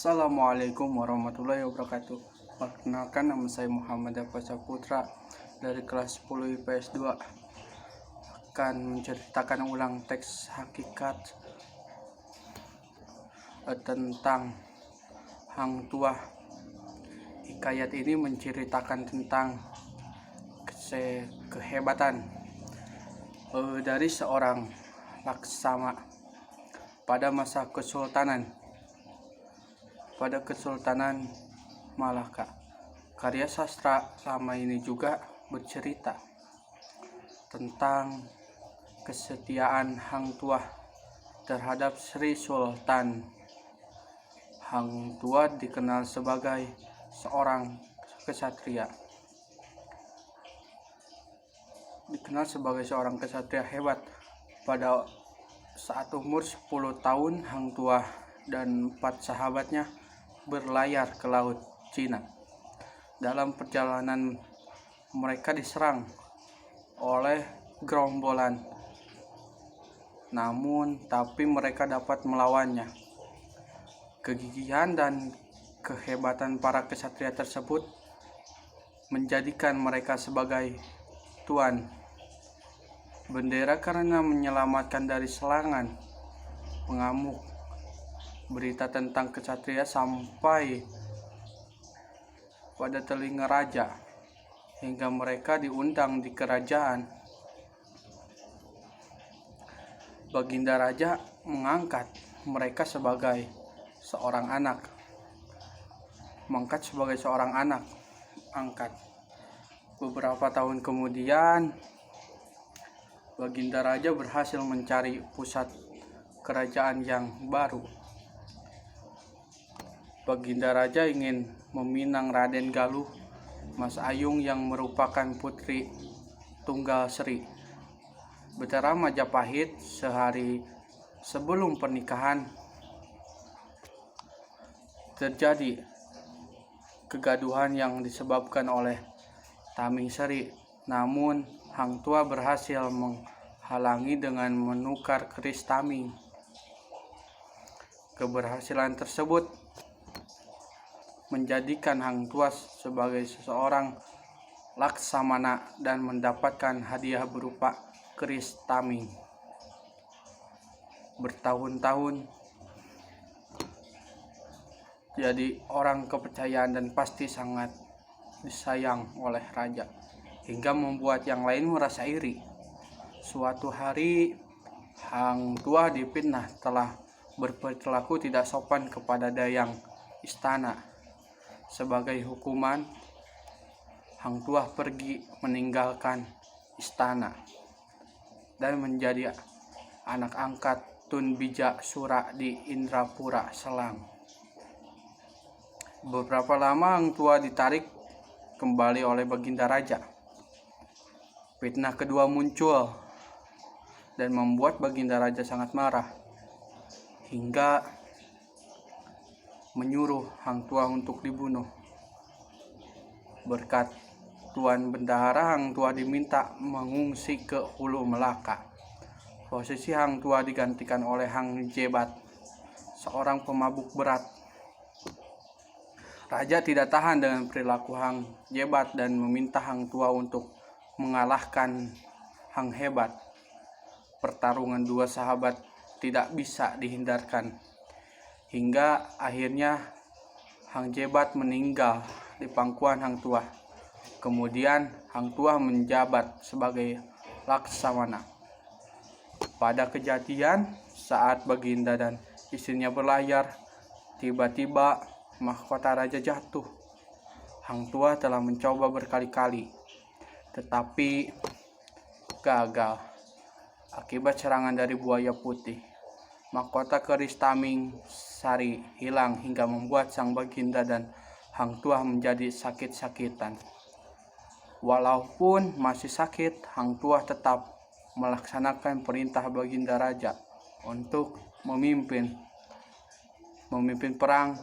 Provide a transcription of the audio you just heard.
Assalamualaikum warahmatullahi wabarakatuh. Perkenalkan, nama saya Muhammad Dava Saputra dari kelas 10 IPS 2. Akan menceritakan ulang teks hakikat tentang Hang Tuah. Hikayat ini menceritakan tentang kehebatan dari seorang laksama pada masa Kesultanan Malaka. Karya sastra lama ini juga bercerita tentang kesetiaan Hang Tuah terhadap Sri Sultan. Hang Tuah dikenal sebagai seorang kesatria. Hebat. Pada saat umur 10 tahun, Hang Tuah dan 4 sahabatnya berlayar ke Laut Cina. Dalam perjalanan mereka diserang oleh gerombolan, tapi mereka dapat melawannya. Kegigihan dan kehebatan para kesatria tersebut menjadikan mereka sebagai tuan bendera karena menyelamatkan dari serangan pengamuk. Berita tentang kesatria sampai pada telinga raja hingga mereka diundang di kerajaan. Baginda raja mengangkat mereka sebagai seorang anak. Beberapa tahun kemudian, Baginda raja berhasil mencari pusat kerajaan yang baru. Baginda raja ingin meminang Raden Galuh Mas Ayung yang merupakan putri tunggal Sri. Betara Majapahit. Sehari sebelum pernikahan terjadi kegaduhan yang disebabkan oleh taming Sri. Namun Hang Tuah berhasil menghalangi dengan menukar keris taming. Keberhasilan tersebut menjadikan Hang Tuah sebagai seseorang laksamana dan mendapatkan hadiah berupa keris taming. Bertahun-tahun jadi orang kepercayaan dan pasti sangat disayang oleh raja, hingga membuat yang lain merasa iri. Suatu hari Hang Tuah difitnah telah berperilaku tidak sopan kepada dayang istana. Sebagai hukuman, Hang Tuah pergi meninggalkan istana dan menjadi anak angkat Tun Bijak Sura di Indrapura, Selang. Beberapa lama Hang Tuah ditarik kembali oleh Baginda raja. Fitnah kedua muncul dan membuat Baginda raja sangat marah, hingga menyuruh Hang Tuah untuk dibunuh. Berkat Tuan Bendahara, Hang Tuah diminta mengungsi ke Hulu Melaka. Posisi Hang Tuah digantikan oleh Hang Jebat, seorang pemabuk berat. Raja tidak tahan dengan perilaku Hang Jebat dan meminta Hang Tuah untuk mengalahkan Hang Hebat. Pertarungan dua sahabat tidak bisa dihindarkan, hingga akhirnya Hang Jebat meninggal di pangkuan Hang Tuah. Kemudian Hang Tuah menjabat sebagai laksamana. Pada kejadian saat Baginda dan istrinya berlayar, tiba-tiba mahkota raja jatuh. Hang Tuah telah mencoba berkali-kali, tetapi gagal akibat serangan dari buaya putih. Mahkota keris taming Sari hilang hingga membuat sang Baginda dan Hang Tuah menjadi sakit-sakitan. Walaupun masih sakit, Hang Tuah tetap melaksanakan perintah Baginda raja untuk memimpin perang